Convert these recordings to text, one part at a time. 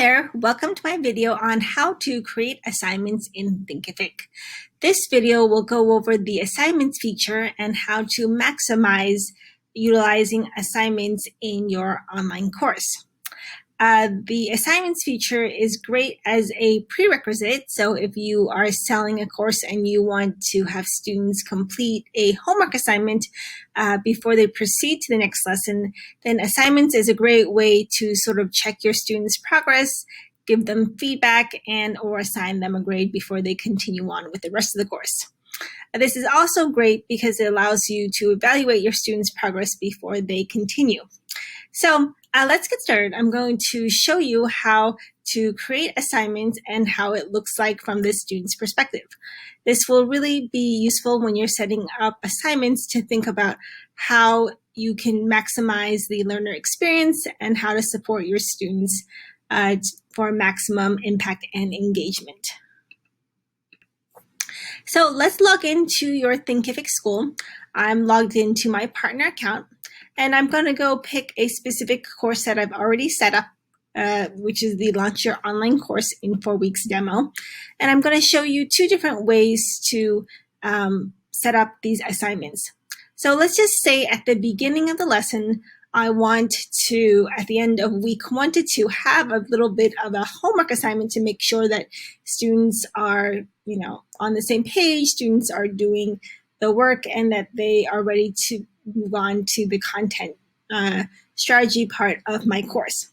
There, welcome to my video on how to create assignments in Thinkific. This video will go over the assignments feature and how to maximize utilizing assignments in your online course. The assignments feature is great as a prerequisite. So if you are selling a course and you want to have students complete a homework assignment before they proceed to the next lesson, then assignments is a great way to sort of check your students' progress, give them feedback, and or assign them a grade before they continue on with the rest of the course. This is also great because it allows you to evaluate your students' progress before they continue. So let's get started. I'm going to show you how to create assignments and how it looks like from the student's perspective. This will really be useful when you're setting up assignments to think about how you can maximize the learner experience and how to support your students for maximum impact and engagement. So let's log into your Thinkific school. I'm logged into my partner account, and I'm going to go pick a specific course that I've already set up, which is the Launch Your Online Course in 4 Weeks demo. And I'm going to show you two different ways to set up these assignments. So let's just say at the beginning of the lesson, I want to, at the end of week 1 to 2, have a little bit of a homework assignment to make sure that students are, on the same page, students are doing the work, and that they are ready to move on to the content strategy part of my course.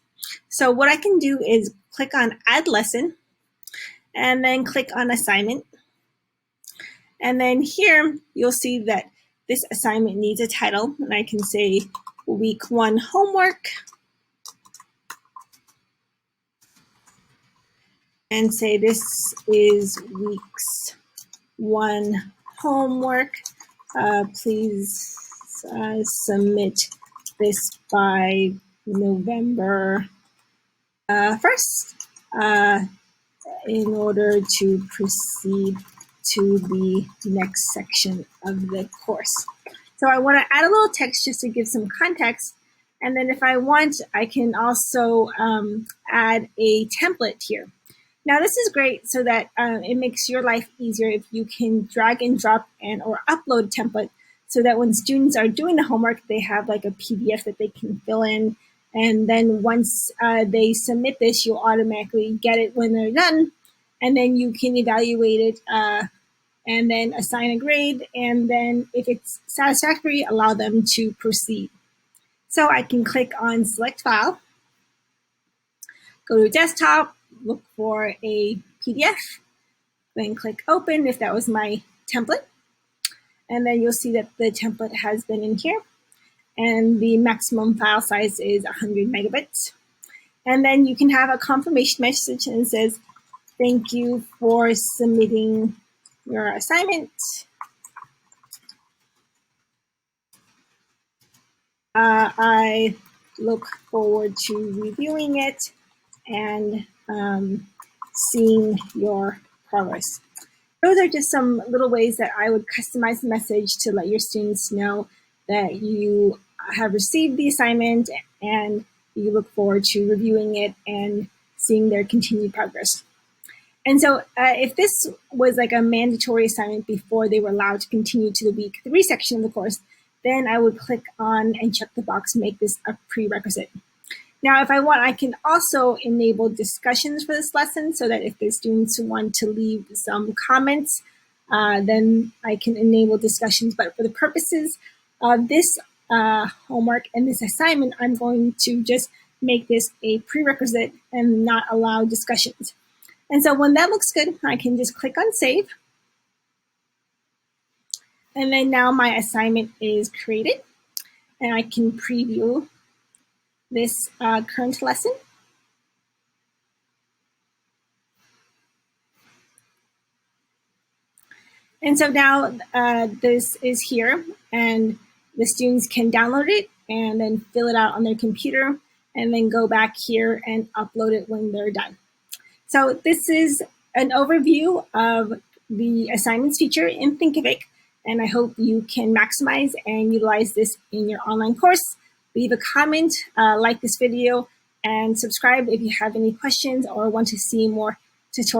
So what I can do is click on Add Lesson, and then click on Assignment. And then here you'll see that this assignment needs a title, and I can say Week 1 Homework, and say this is Weeks 1 Homework. Please submit this by November 1st in order to proceed to the next section of the course. So I want to add a little text just to give some context. And then if I want, I can also add a template here. Now this is great so that it makes your life easier if you can drag and drop and or upload a template so that when students are doing the homework, they have like a PDF that they can fill in. And then once they submit this, you'll automatically get it when they're done. And then you can evaluate it and then assign a grade. And then if it's satisfactory, allow them to proceed. So I can click on Select File, go to Desktop, look for a PDF, then click Open if that was my template. And then you'll see that the template has been in here. And the maximum file size is 100 megabits. And then you can have a confirmation message and it says, thank you for submitting your assignment. I look forward to reviewing it and seeing your progress. Those are just some little ways that I would customize the message to let your students know that you have received the assignment and you look forward to reviewing it and seeing their continued progress. And so if this was like a mandatory assignment before they were allowed to continue to the week 3 section of the course, then I would click on and check the box, make this a prerequisite. Now, if I want, I can also enable discussions for this lesson so that if the students want to leave some comments, then I can enable discussions. But for the purposes of this homework and this assignment, I'm going to just make this a prerequisite and not allow discussions. And so when that looks good, I can just click on Save. And then now my assignment is created, and I can preview this current lesson. And so now this is here, and the students can download it and then fill it out on their computer and then go back here and upload it when they're done. So this is an overview of the assignments feature in Thinkific, and I hope you can maximize and utilize this in your online course. Leave a comment, like this video, and subscribe if you have any questions or want to see more tutorials.